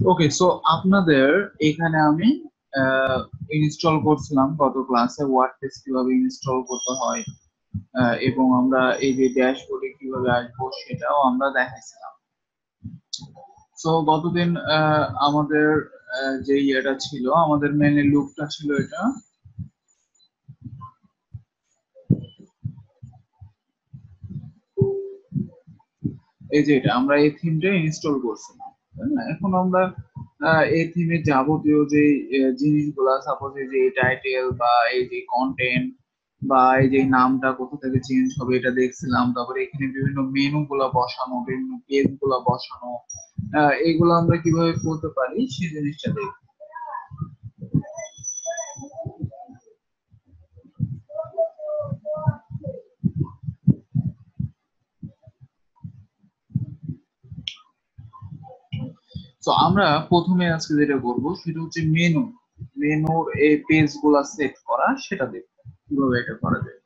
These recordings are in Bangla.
ওকে, সো আপনাদের এখানে আমি ইনস্টল করছিলাম গত ক্লাসে ওয়ার্ডপ্রেস কিভাবে ইনস্টল করতে হয়, এবং আমরা এই যে ড্যাশবোর্ডে কিভাবে আসবো সেটাও আমরা দেখাইছিলাম। সো গতদিন আমাদের যে ইয়েটা ছিল, আমাদের মেনে লুকটা ছিল এটা, এই যে এটা আমরা এই থিমটা ইনস্টল করছিলাম, তাই না? এখন আমরা এই থিমের যাবতীয় যে জিনিসগুলা, সাপোজ এই যে টাইটেল বা এই যে কন্টেন্ট বা এই যে নামটা কোথা থেকে চেঞ্জ হবে এটা দেখছিলাম। তারপরে এখানে বিভিন্ন মেনু গুলা বসানো, বিভিন্ন পেজ গুলা বসানো, এইগুলো আমরা কিভাবে করতে পারি সেই জিনিসটা দেখ। তো আমরা প্রথমে আজকে যেটা করব সেটা হচ্ছে মেনুর এই পেজ গুলা সেট করা, সেটা দেখব কিভাবে এটা করা যায়।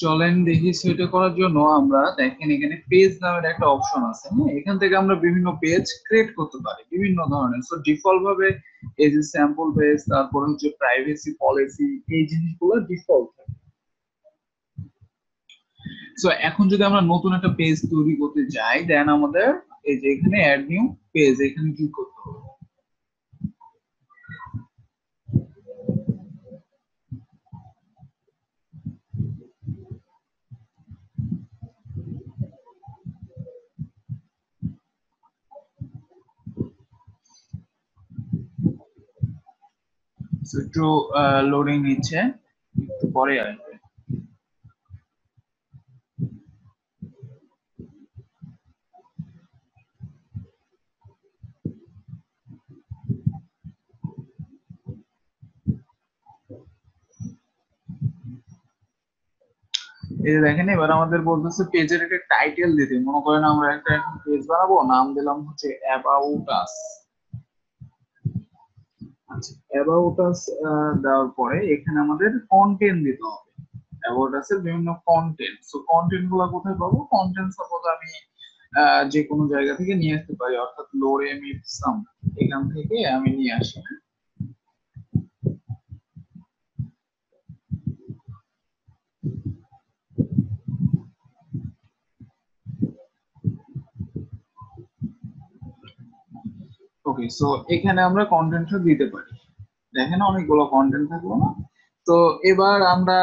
চলেন দেখি সেটা করার জন্য আমরা দেখেন এখানে পেজ নামের একটা অপশন আছে। হ্যাঁ, এখান থেকে আমরা বিভিন্ন পেজ ক্রিয়েট করতে পারি বিভিন্ন ধরনের। সো ডিফল্ট ভাবে এই যে স্যাম্পল পেজ, তারপরে হচ্ছে প্রাইভেসি পলিসি, এই জিনিসগুলো ডিফল্ট থাকে। সো এখন যদি আমরা নতুন একটা পেজ তৈরি করতে যাই, দেন আমাদের এই যে এখানে অ্যাড নিউ পেজ, এখানে ক্লিক করতে হবে। সো একটু লোডিং নিচ্ছে, একটু পরে আসবে। এই যে দেখেন এবার আমাদের বলতেছে পেজের একটা টাইটেল দিতে। মনে করেন আমরা একটা পেজ বানাবো, নাম দিলাম হচ্ছে অ্যাবাউট আস। আচ্ছা, অ্যাবাউট আস দেওয়ার পরে এখানে আমাদের কন্টেন্ট দিতে হবে। অ্যাবাউট আস এর বিভিন্ন কন্টেন্ট। সো কন্টেন্ট গুলো কোথায় পাবো? কন্টেন্ট সাপোজ আমি যে কোনো জায়গা থেকে নিয়ে আসতে পারি, অর্থাৎ লোরেম ইপসাম এখান থেকে আমি নিয়ে আসি। ওকে, সো এখানে আমরা কন্টেন্টটা দিতে পারি। দেখেন অনেকগুলো কন্টেন্ট থাকলো না? তো এবার আমরা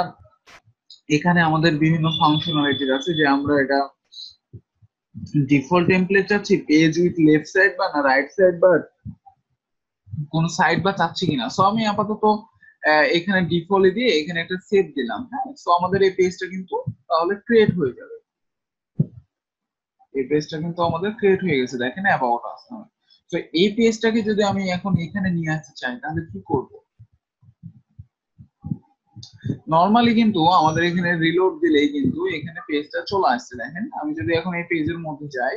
এখানে আমাদের বিভিন্ন ফাংশনালিটি আছে, যে আমরা এটা ডিফল্ট টেমপ্লেট চাচ্ছি, পেজ উইথ লেফট সাইড বা না রাইট সাইড বা কোন সাইড বা চাচ্ছি কিনা। সো আমি আপাতত এখানে ডিফল্ট দিয়ে এখানে একটা সেভ দিলাম। হ্যাঁ, সো আমাদের এই পেজটা কিন্তু তাহলে ক্রিয়েট হয়ে যাবে। এই পেজটা কিন্তু আমাদের ক্রিয়েট হয়ে গেছে, দেখেন অ্যাবাউট আস। তো এই পেজটাকে যদি আমি এখন এখানে নিয়ে আসতে চাই তাহলে কি করব? নরমালি কিন্তু আমাদের এখানে রিলোড দিলেই কিন্তু এখানে পেজটা চলে আসছে। দেখেন আমি যদি এখন এই পেজের মধ্যে যাই,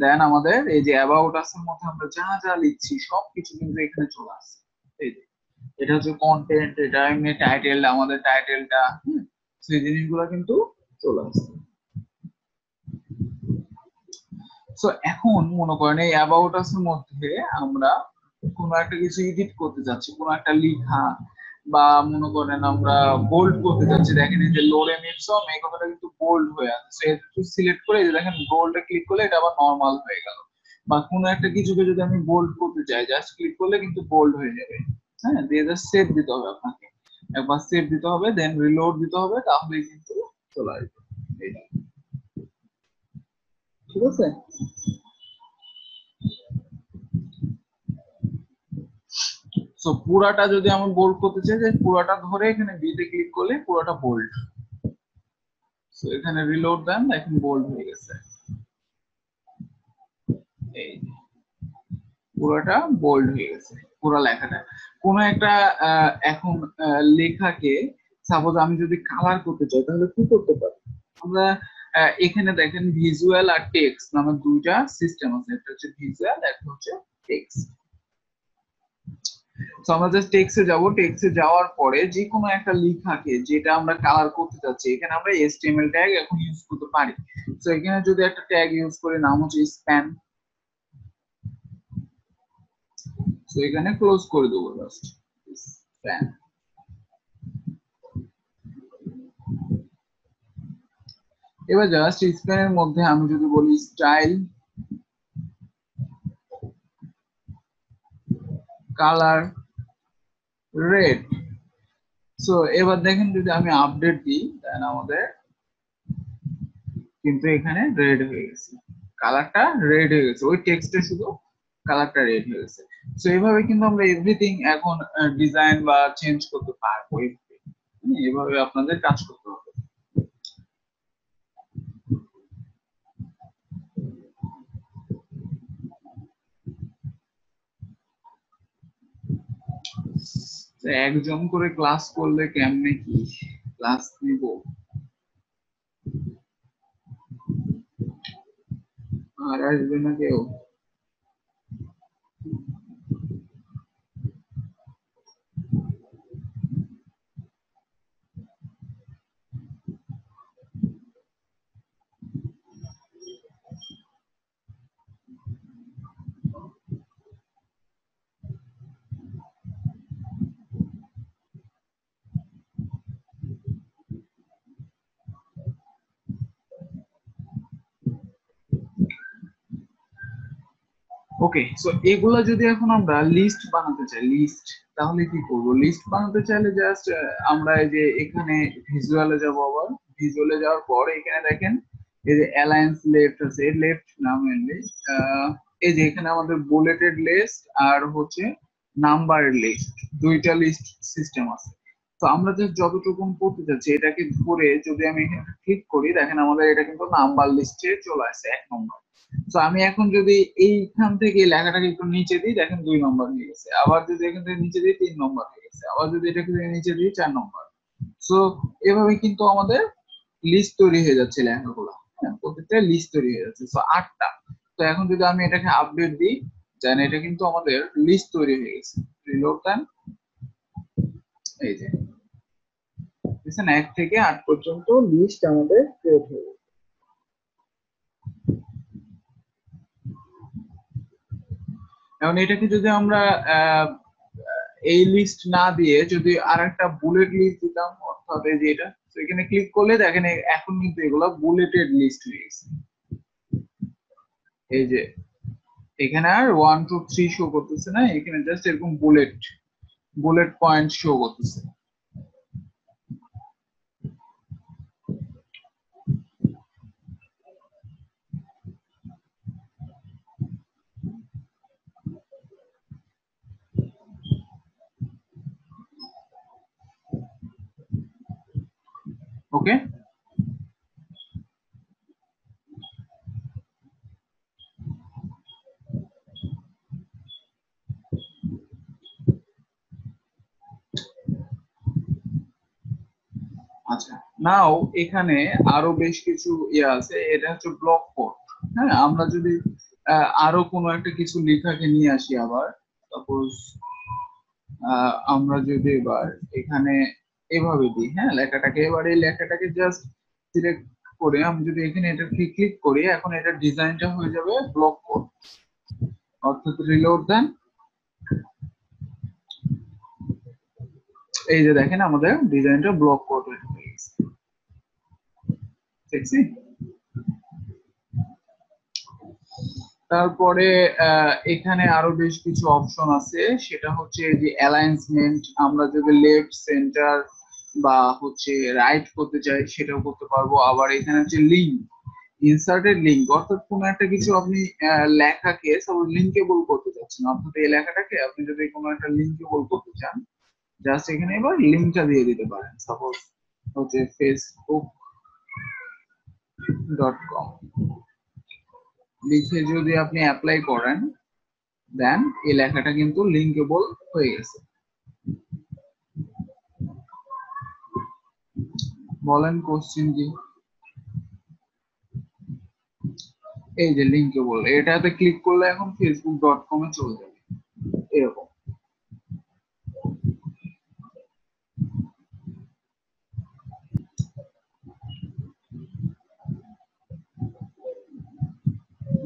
দেন আমাদের এই যে অ্যাবাউট আস এর মধ্যে আমরা যা যা লিখছি সবকিছু কিন্তু এখানে চলে আসছে। এই যে এটা হচ্ছে কন্টেন্ট, এটা এমনি টাইটেল, আমাদের টাইটেলটা, সেই জিনিসগুলো কিন্তু চলে আসছে। সো এখন মনে করেন এই অ্যাবাউট আস এর মধ্যে আমরা কোনো একটা কিছু এডিট করতে যাচ্ছি, কোনো একটা লেখা, বা মনে করেন আমরা বোল্ড করতে যাচ্ছি। দেখেন এই যে লোরেম ইপসম, এই কথাটা কিন্তু বোল্ড হয়ে আছে। সো একটু সিলেক্ট করে এই যে দেখেন বোল্ডে ক্লিক করলে এটা আবার নরমাল হয়ে গেল। বা কোনো একটা কিছুকে যদি আমি বোল্ড করতে চাই, জাস্ট ক্লিক করলে কিন্তু বোল্ড হয়ে যাবে। হ্যাঁ, দিয়ে জাস্ট সেভ দিতে হবে আপনাকে, একবার সেভ দিতে হবে, দেন রিলোড দিতে হবে, তাহলে কিন্তু চলে আসবে। এইটা ঠিক আছে। সো পুরাটা যদি আমি বোল্ড করতে চাই, যে পুরাটা ধরে এখানে বি তে ক্লিক করলে পুরাটা বোল্ড। সো এখানে রিলোড দেন, এখন বোল্ড হয়ে গেছে। এই পুরোটা বোল্ড হয়ে গেছে, পুরো লেখাটা। কোন একটা এখন লেখাকে সাপোজ আমি যদি কালার করতে চাই তাহলে কি করতে পারি? আমরা এখানে দেখেন ভিজুয়াল আর টেক্সট নামে দুইটা সিস্টেম আছে, একটা হচ্ছে ভিজুয়াল, একটা হচ্ছে টেক্সট। তো আমরা জাস্ট টেক্সটে যাব, টেক্সটে যাওয়ার পরে যে কোনো একটা লেখাকে যেটা আমরা কালার করতে যাচ্ছি, এখানে আমরা HTML ট্যাগ এখন ইউজ করতে পারি। তো এখানে যদি একটা ট্যাগ ইউজ করে, নাম হচ্ছে স্প্যান, তো এখানে ক্লোজ করে দেবো জাস্ট স্প্যান। এবার জাস্ট স্প্যানের মধ্যে আমি যদি বলি স্টাইল কালার রেড, সো এবার দেখেন যদি আমি আপডেট দিই দেন আমাদের কিন্তু এখানে রেড হয়ে গেছে, কালারটা রেড হয়ে গেছে, ওই টেক্সটে শুধু কালারটা রেড হয়ে গেছে। সো এইভাবে কিন্তু আমরা এভরিথিং এখন ডিজাইন বা চেঞ্জ করতে পারবো। এভাবে আপনাদের কাজ করতে হবে। একজন করে ক্লাস করলে কেমনে কি ক্লাস নিব, আর আসবে না কেউ? ওকে, সো এগুলা যদি এখন আমরা লিস্ট বানাতে চাই, লিস্ট তাহলে কি করব? লিস্ট বানাতে চাইলে জাস্ট আমরা এই যে এখানে ভিজুয়ালে যাব, আবার ভিজুয়ালে যাওয়ার পর এখানে দেখেন এই যে অ্যালায়েন্স লেফট আছে, লেফট না মেনলি এই যে এখানে আমাদের বুলেটেড লিস্ট আর হচ্ছে নাম্বারের লিস্ট, দুইটা লিস্ট সিস্টেম আছে। তো আমরা জাস্ট যতটুকু করতে চাচ্ছি এটাকে ধরে যদি আমি এখানে ক্লিক করি, দেখেন আমাদের এটা কিন্তু নাম্বার লিস্টে চলে আসে 1 নম্বর। তো আমি এখন যদি এইখান থেকে লেখাটাকে একটু নিচে দিই, দেখেন 2 নম্বর হয়ে গেছে, আবার যদি এখান থেকে নিচে দিই 3 নম্বর হয়ে গেছে, আবার যদি এটাকে নিচে দিই 4 নম্বর। সো এভাবে কিন্তু আমাদের লিস্ট তৈরি হয়ে যাচ্ছে লেখাগুলো, হ্যাঁ প্রত্যেকটা লিস্ট তৈরি হয়ে যাচ্ছে। সো 8টা। তো এখন যদি আমি এটাকে আপডেট দিই, দেন এটা কিন্তু আমাদের লিস্ট তৈরি হয়ে গেছে। রিলোড দেন, এই যে দেখছেন 1 থেকে 8 পর্যন্ত লিস্ট আমাদের ক্রিয়েট হয়ে গেছে। এখন এটাকে যদি আমরা এই লিস্ট না দিয়ে যদি আর একটা বুলেট লিস্ট দিতাম, অর্থাৎ এই যে এটা, তো এখানে ক্লিক করলে দেখেন এখন কিন্তু এগুলো বুলেটেড লিস্ট হয়ে গেছে। এই যে এখানে আর 1 2 3 শো করতেছে না, এখানে জাস্ট এরকম বুলেট বুলেট পয়েন্ট শো করতেছে। ওকে, আচ্ছা, নাও এখানে আরো বেশ কিছু ইয়ে আছে, এটা হচ্ছে ব্লক কোড। হ্যাঁ, আমরা যদি আরো কোনো একটা কিছু লেখাকে নিয়ে আসি, আবার সাপোজ আমরা যদি এবার এখানে এভাবে দিই, হ্যাঁ লেখাটাকে, এবার এই লেখাটাকে জাস্ট সিলেক্ট করে আমি যদি এখানে এটা ক্লিক করি, এখন এটা ডিজাইনটা হয়ে যাবে ব্লক কোড, অর্থাৎ রিলোড দেন, এই যে দেখেন আমাদের ডিজাইনটা ব্লক কোড হয়ে গেছে, দেখছি। তারপরে এখানে আরো বেশ কিছু অপশন আছে, সেটা হচ্ছে যে অ্যালাইনমেন্ট, আমরা যদি লেফট সেন্টার বা হচ্ছে রাইট করতে চাই সেটাও করতে পারবো। আবার এখানে হচ্ছে লিঙ্ক, ইনসার্টেড লিঙ্ক, অর্থাৎ কোনো একটা কিছু আপনি লেখাকে সব লিঙ্কেবল করতে চাচ্ছেন, অর্থাৎ এই লেখাটাকে আপনি যদি কোনো একটা লিঙ্কেবল করতে চান, জাস্ট এখানে এবার লিঙ্কটা দিয়ে দিতে পারেন, সাপোজ হচ্ছে facebook.com লিখে যদি আপনি অ্যাপ্লাই করেন, দেন এই লেখাটা কিন্তু লিঙ্কেবল হয়ে গেছে। বলেন কোশ্চেন কি? এই যে লিঙ্কেবল, এটাতে ক্লিক করলে এখন facebook.com এ চলে যাবে এরকম।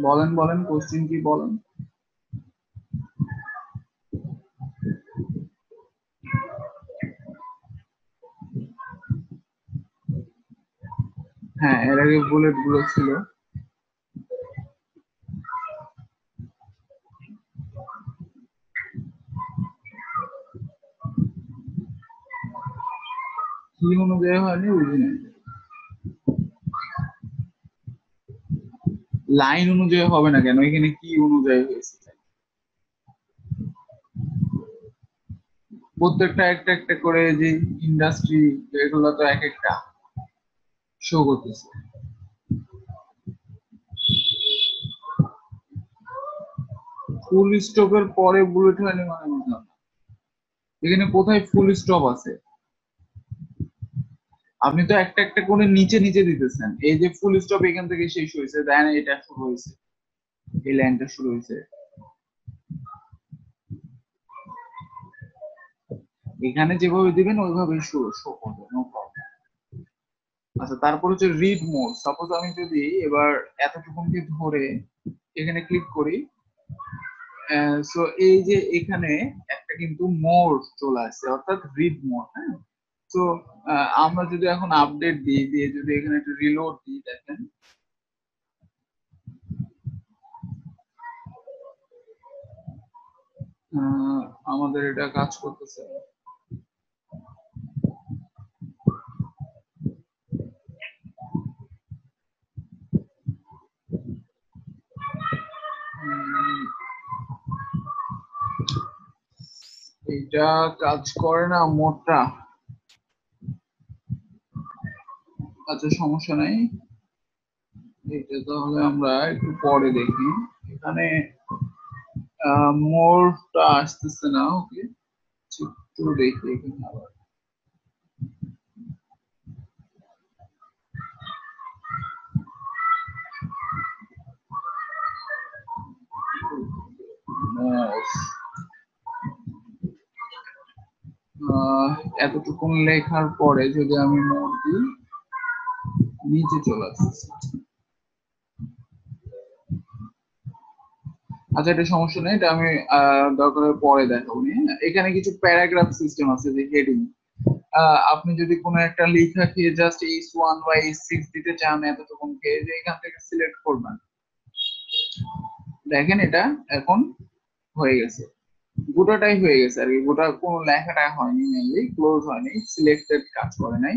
বলেন বলেন কোশ্চেন কি বলেন। হ্যাঁ, এর আগে বুলেট গুলো ছিল। কি অনুযায়ী হয়নি বুঝিনি। লাইন অনুযায়ী হবে না কেন, এখানে কি অনুযায়ী হয়েছে? প্রত্যেকটা একটা একটা করে যে ইন্ডাস্ট্রি, এগুলো তো এক একটা শো করতেছে। ফুল স্টপের পরে বুলেট হয়নি মানে বুঝলাম না। এখানে কোথায় ফুল স্টপ আছে? আপনি তো একটা একটা করে নিচে নিচে দিতেছেন। এই যে ফুল স্টপ এখান থেকে শেষ হয়েছে, দেন এটা শুরু হয়েছে, এই লাইনটা শুরু হয়েছে। এখানে যেভাবে দিবেন ওইভাবেই শো শো করবে, নো প্রবলেম। আচ্ছা, তারপর হচ্ছে রিড মোড। সাপোজ আমি যদি এবার এতটুকুনকে ধরে এখানে ক্লিক করি, সো এই যে এখানে একটা কিন্তু মোড চলে আসছে, অর্থাৎ রিড মোড। হ্যাঁ, তো আমরা যদি এখন আপডেট দিই, দিয়ে যদি এখানে একটু রিলোড দিই, দেখেন আমাদের এটা কাজ করতেছে। এটা কাজ করে না মোডটা। আচ্ছা, সমস্যা নাই, এটা তাহলে আমরা একটু পরে দেখি। এখানে মোডটা আসতেছে না। ওকে, একটু দেখি এখানে আবার। আহ, এতটুকুন লেখার পরে যদি আমি মোড দিই, নিচে চলে আসছে। আচ্ছা, এটা সমস্যা নেই, এটা আমি দরকার হলে পরে দেখাবো। হ্যাঁ? এখানে কিছু প্যারাগ্রাফ সিস্টেম আছে, যে হেডিং। আপনি যদি কোনো একটা লেখাকে জাস্ট H1 বা H6 দিতে চান এতটুকুনকে, যে এখান থেকে সিলেক্ট করবেন, দেখেন এটা এখন হয়ে গেছে, গোটাটাই হয়ে গেছে আর কি। গোটা কোনো লেখাটা হয়নি, মেনলি ক্লোজ হয়নি, সিলেক্টেড কাজ করে নাই,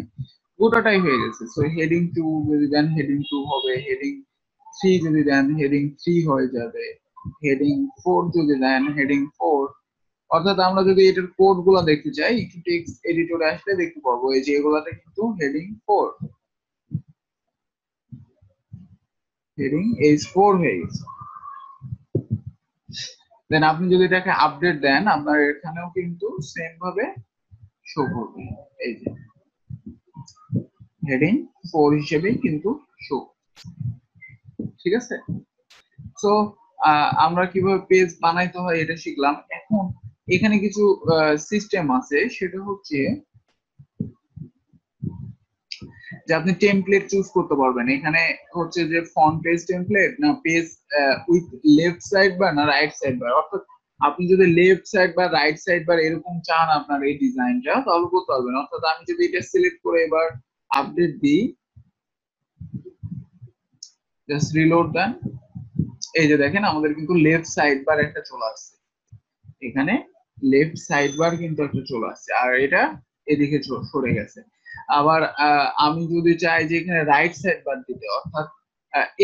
গোটাটাই হয়ে গেছে। সো হেডিং 2 যদি দেন, হেডিং 2 হবে। হেডিং 3 যদি দেন, হেডিং 3 হয়ে যাবে। হেডিং 4 যদি দেন, হেডিং 4। অর্থাৎ আমরা যদি এটার কোড গুলা দেখতে চাই, একটু টেক্সট এডিটরে আসলে দেখতে পাবো, এই যে এগুলাতে কিন্তু হেডিং 4, হেডিং H4 হয়ে গেছে। দেন আপনি যদি এটাকে আপডেট দেন, আপনার এখানেও কিন্তু সেম ভাবে শো করবে, এই যে হেডিং 4 হিসেবেই কিন্তু শো। ঠিক আছে। সো আমরা কিভাবে পেজ বানাইতে হয় এটা শিখলাম। এখন এখানে কিছু সিস্টেম আছে, সেটা হচ্ছে যে আপনি টেমপ্লেট চুজ করতে পারবেন। এখানে হচ্ছে যে ফন্ট পেজ টেমপ্লেট, না page with left side bar, না রাইট সাইড বার। অর্থাৎ আপনি যদি লেফট সাইড বা রাইট সাইড বার এরকম চান আপনার এই ডিজাইনটা, তাহলে করতে পারবেন। অর্থাৎ আমি যদি এটা সিলেক্ট করে এবার আপডেট দিই, জাস্ট রিলোড দেন, এই যে দেখেন আমাদের কিন্তু লেফট সাইড বার একটা চলে আসছে। এখানে লেফট সাইড বার কিন্তু একটা চলে আসছে, আর এটা এদিকে সরে গেছে। আবার আমি যদি চাই যে এখানে রাইট সাইড বার দিতে, অর্থাৎ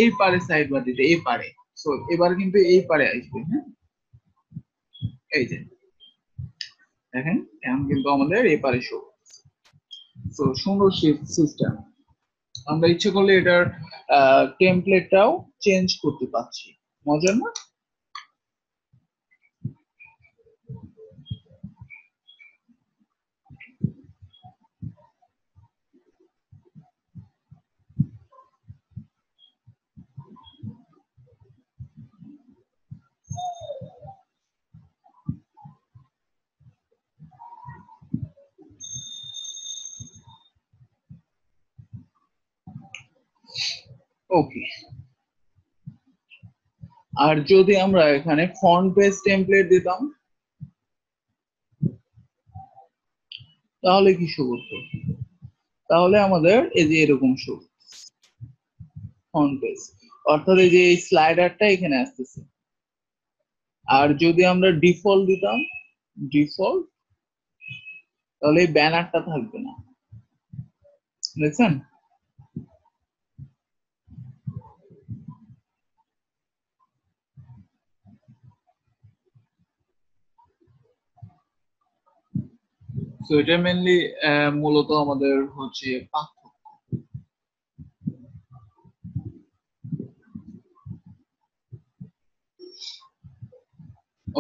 এই পারে সাইড বার দিতে, এই পারে, সো এবার কিন্তু এই পারে আসবে। হ্যাঁ, এই যে দেখেন এখন কিন্তু আমাদের এই পারে শো। তো সুন্দর সিস্টেম। আমরা ইচ্ছে করলে এটার টেমপ্লেটটাও চেঞ্জ করতে পারছি। মজার না? ওকে, আর যদি আমরা এখানে ফন্ট পেজ টেমপ্লেট দিতাম তাহলে কি শো করতো? তাহলে আমাদের এই যে এরকম শো ফন্ট পেজ, অর্থাৎ এই যে এই স্লাইডারটা এখানে আসতেছে। আর যদি আমরা ডিফল্ট দিতাম ডিফল্ট, তাহলে এই ব্যানারটা থাকবে না, দেখছেন? তো এটা মেনলি মূলত আমাদের হচ্ছে পার্থক্য।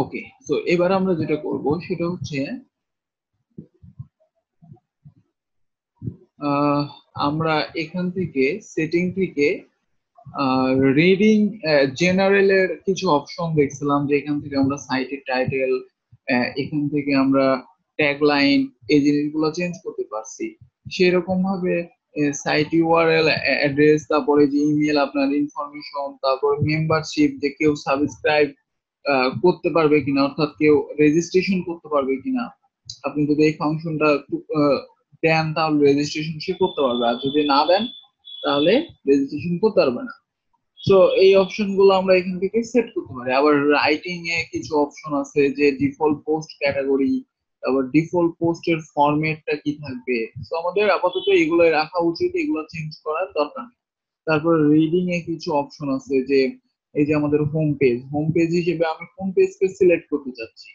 ওকে, তো এবার আমরা যেটা করব সেটা হচ্ছে আমরা এখান থেকে সেটিং থেকে রিডিং জেনারেলের কিছু অপশন দেখছিলাম, যে এখান থেকে আমরা সাইটের টাইটেল, এখান থেকে আমরা ট্যাগলাইন, এই জিনিসগুলো চেঞ্জ করতে পারছি। সেরকম ভাবে সাইট ইউআরএল অ্যাড্রেস, তারপরে যে ইমেল, আপনার ইনফরমেশন, তারপর মেম্বারশিপ, যে কেউ সাবস্ক্রাইব করতে পারবে কিনা, অর্থাৎ কেউ রেজিস্ট্রেশন করতে পারবে কিনা। আপনি যদি এই ফাংশনটা দেন তাহলে রেজিস্ট্রেশন সে করতে পারবে, আর যদি না দেন তাহলে রেজিস্ট্রেশন করতে পারবে না। তো এই অপশন গুলো আমরা এখান থেকে সেট করতে পারি। আবার রাইটিং এ কিছু অপশন আছে, যে ডিফল্ট পোস্ট ক্যাটাগরি, তারপর ডিফল্ট পোস্টের ফরম্যাটটা কি থাকবে। তো আমাদের আপাতত এগুলো রাখা উচিত, এগুলো চেঞ্জ করার দরকার নেই। তারপর রিডিং এ কিছু অপশন আছে, যে এই যে আমাদের হোম পেজ হিসেবে আমি কোন পেজকে সিলেক্ট করতে চাচ্ছি,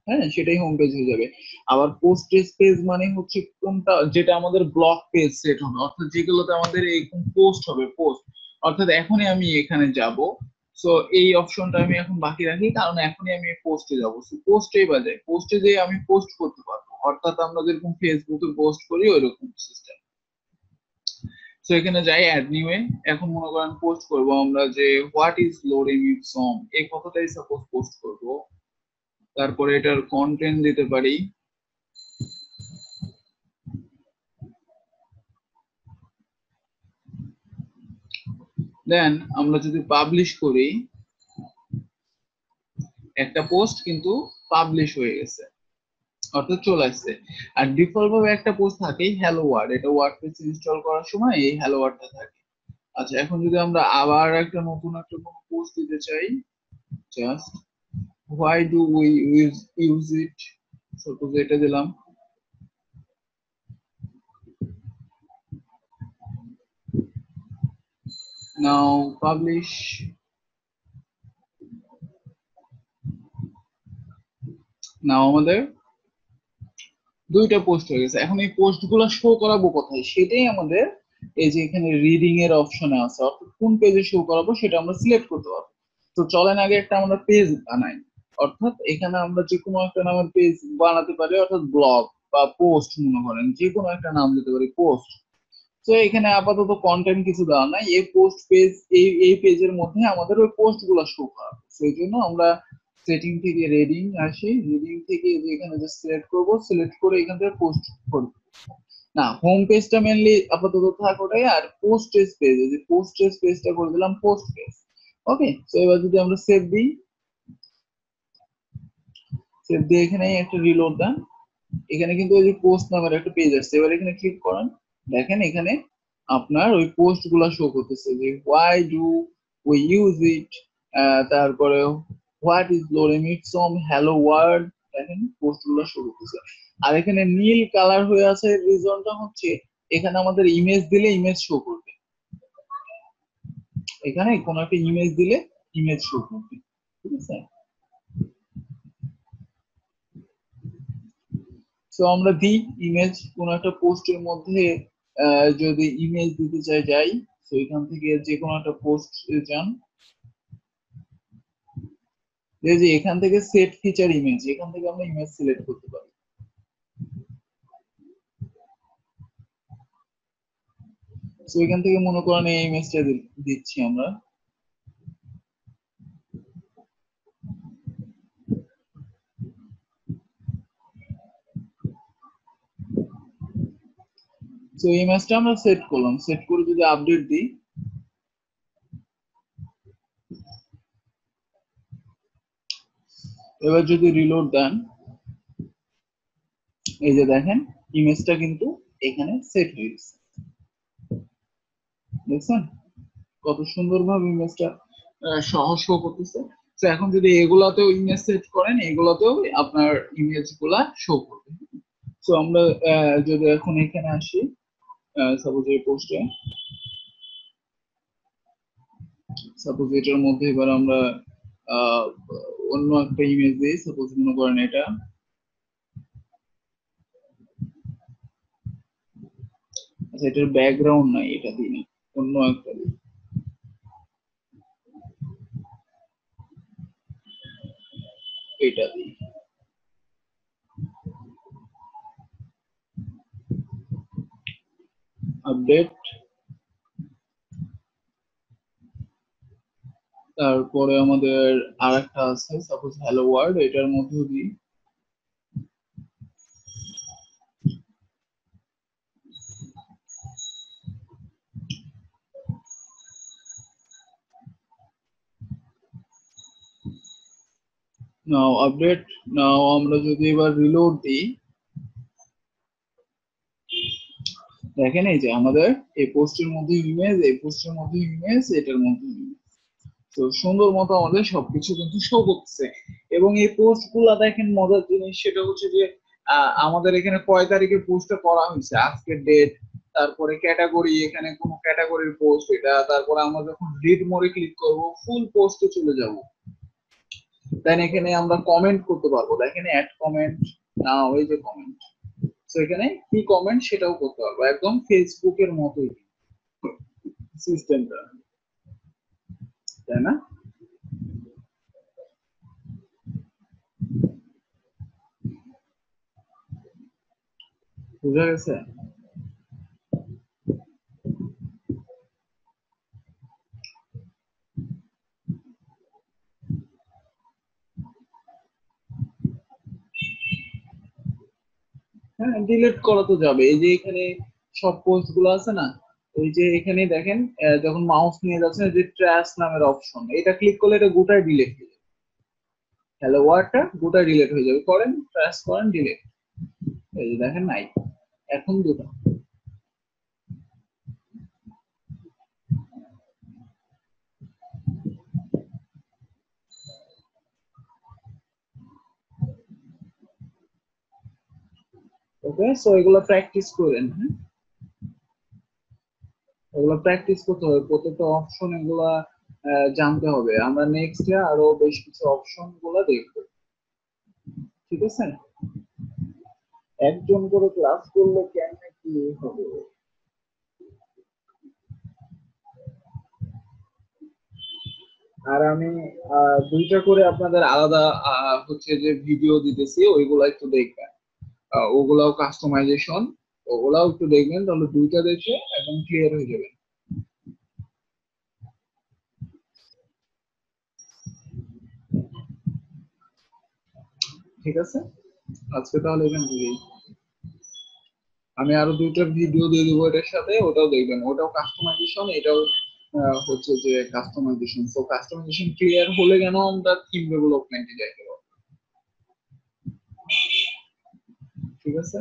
হ্যাঁ সেটাই হোম পেজ হয়ে যাবে। আবার পোস্টেজ পেজ মানে হচ্ছে কোনটা, যেটা আমাদের ব্লক পেজ সেট হবে, অর্থাৎ যেগুলোতে আমাদের এরকম পোস্ট হবে, পোস্ট, অর্থাৎ এখনই আমি এখানে যাব। সো এই অপশনটা আমি এখন বাকি রাখি, কারণ এখনই আমি পোস্টে যাবো। পোস্টে বাজে, পোস্টে যে আমি পোস্ট করতে পারবো, অর্থাৎ আমরা যেরকম ফেসবুকে পোস্ট করি ওইরকম সিস্টেম। তো এখানে যাই অ্যাড নিউ এ, এখন মনে করেন পোস্ট করব আমরা যে হোয়াট ইজ লোরিং ইট সং, এই কথাটাই সাপোজ পোস্ট করব। তারপরে এটার কন্টেন্ট দিতে পারি। দেন আমরা যদি পাবলিশ করি, একটা পোস্ট কিন্তু পাবলিশ হয়ে গেছে, অর্থাৎ চলে আসছে। আর ডিফল্ট ভাবে একটা পোস্ট থাকে হ্যালো ওয়ার্ড, এটা ওয়ার্ডপ্রেস ইনস্টল করার সময় এই হ্যালো ওয়ার্ডটা থাকে। আচ্ছা, এখন যদি আমরা আবার একটা নতুন একটা কোনো পোস্ট দিতে চাই, just why do we use it, suppose এটা দিলাম। নাও পাবলিশ। নাও আমাদের দুইটা পোস্ট হয়ে গেছে। এখন এই পোস্ট গুলো শো করাবো কোথায়, সেটাই আমাদের এই যে এখানে রিডিং এর অপশনে আছে, অর্থাৎ কোন পেজে শো করাবো সেটা আমরা সিলেক্ট করতে পারবো। তো চলেন আগে একটা আমরা পেজ বানাই, অর্থাৎ এখানে আমরা যে কোনো একটা নামের পেজ বানাতে পারি, অর্থাৎ ব্লগ বা পোস্ট, মনে করেন যে কোনো একটা নাম দিতে পারি, পোস্ট। তো এখানে আপাতত কন্টেন্ট কিছু দেওয়া নাই, এই পোস্ট পেজ, এই পেজের মধ্যে আমাদের ওই পোস্ট গুলো শো করা, সেই জন্য আমরা সেটিং থেকে রিডিং আসি, রিডিং থেকে এখানে যে সিলেক্ট করব, সিলেক্ট করে এখান থেকে পোস্ট করব। না, হোম পেজটা মেনলি আপাতত থাক ওটাই, আর পোস্টেজ পেজ, যে পোস্টেজ পেজটা করে দিলাম পোস্ট পেজ। ওকে, তো এবার যদি আমরা সেভ দিই, সেভ দিয়ে এখানে একটা রিলোড দেন, এখানে কিন্তু ওই যে পোস্ট নামের একটা পেজ আসছে। এবার এখানে ক্লিক করেন, দেখেন এখানে আপনার ওই পোস্ট গুলা শো করতেছে, যে why do we use it, তারপরে হোয়াট ইজ লোরেম ইট সম, হ্যালো ওয়ার্ল্ড, দেখেন পোস্ট গুলা শো করতেছে। আর এখানে নীল কালার হয়ে আছে, রিজনটা হচ্ছে এখানে আমাদের ইমেজ দিলে ইমেজ শো করবে, এখানে কোন একটা ইমেজ দিলে ইমেজ শো করবে, ঠিক আছে। তো আমরা দিই ইমেজ, কোন একটা পোস্টের মধ্যে যদি ইমেজ দিতে চাই যাই, তো এখান থেকে যে কোনো একটা পোস্ট যান, এই যে এখান থেকে সেট ফিচার ইমেজ, এখান থেকে আমরা ইমেজ সিলেক্ট করতে পারি। তো এখান থেকে মনে করেন এই ইমেজটা দিচ্ছি আমরা। তো এই ইমেজটা আমরা সেট করলাম, সেট করে যদি আপডেট দিই, এবার যদি রিলোড দেন, এই যে দেখেন ইমেজটা কিন্তু এখানে সেট হয়ে গেছে, দেখছেন কত সুন্দরভাবে ইমেজটা সহজ শো করতেছে। তো এখন যদি এগুলাতেও ইমেজ সেট করেন, এগুলাতেও আপনার ইমেজ গুলা শো করবে। তো আমরা যদি এখন এখানে আসি, সাপোজ এই পোস্টে, সাপোজ এটার মধ্যে এবার আমরা আহ, অন্য একটা ইমেজ দিই, সাপোজ মনে করেন এটা, আচ্ছা এটার ব্যাকগ্রাউন্ড নাই, এটা দিই না, অন্য একটা দিই, এটা দিই। আপডেট, তারপরে আমাদের আর একটা আছে সাপোজ হ্যালো ওয়ার্ল্ড, এটার মধ্যে দিই। নাও আপডেট, নাও আমরা যদি এবার রিলোড দিই, দেখেন এই যে আমাদের এই পোস্টের মধ্যে ইমেজ, এই পোস্টের মধ্যে ইমেজ, এটার মধ্যে ইমেজ, তো সুন্দর মতো আমাদের সবকিছু কিন্তু শো করতেছে। এবং এই পোস্ট গুলা দেখেন মজার জিনিস সেটা হচ্ছে যে আমাদের এখানে কয় তারিখে পোস্টটা করা হয়েছে, আজকের ডেট, তারপরে ক্যাটাগরি, এখানে কোন ক্যাটাগরির পোস্ট এটা, তারপরে আমরা যখন রিড মোডে ক্লিক করব ফুল পোস্টে চলে যাব, দেন এখানে আমরা কমেন্ট করতে পারবো, দেখেন অ্যাড কমেন্ট, না ওই যে কমেন্ট, তো এখানে কি কমেন্ট সেটাও করতে পারবো, একদম ফেসবুকের মতোই সিস্টেমটা, তাই না? বুঝা গেছে? হ্যাঁ ডিলিট করা তো যাবে, এই যে এখানে সব পোস্ট গুলো আছে না, এই যে এখানে দেখেন যখন মাউস নিয়ে যাচ্ছেন যে ট্র্যাশ নামের অপশন, এটা ক্লিক করলে এটা গোটাই ডিলিট হয়ে যাবে, হ্যালো ওয়ার্ডটা গোটাই ডিলিট হয়ে যাবে, করেন ট্র্যাশ করেন ডিলিট, এই যে দেখেন নাই, এখন দুটো। ওকে, সো এগুলো প্র্যাকটিস করেন, হ্যাঁ এগুলো প্র্যাকটিস করতে হবে, প্রত্যেকটা অপশন এগুলা জানতে হবে, আমরা নেক্সট আরো বেশ কিছু অপশন গুলা দেখবো, ঠিক আছে? একজন করে ক্লাস করলে কেমনে কি হবে? আর আমি দুইটা করে আপনাদের আলাদা হচ্ছে যে ভিডিও দিতেছি, ওইগুলা একটু দেখবেন, ওগুলাও কাস্টমাইজেশন, ওগুলাও একটু দেখবেন, তাহলে দুইটা দেখে একদম ক্লিয়ার হয়ে যাবে, ঠিক আছে? আজকে তাহলে এখান থেকেই, আমি আরো দুইটা ভিডিও দিয়ে দেবো এটার সাথে, ওটাও দেখবেন, ওটাও কাস্টমাইজেশন, এটাও হচ্ছে যে কাস্টমাইজেশন, তো কাস্টমাইজেশন ক্লিয়ার হলে কেন আমরা থিম ডেভেলপমেন্টে যাইতে পারবো, ঠিক আছে?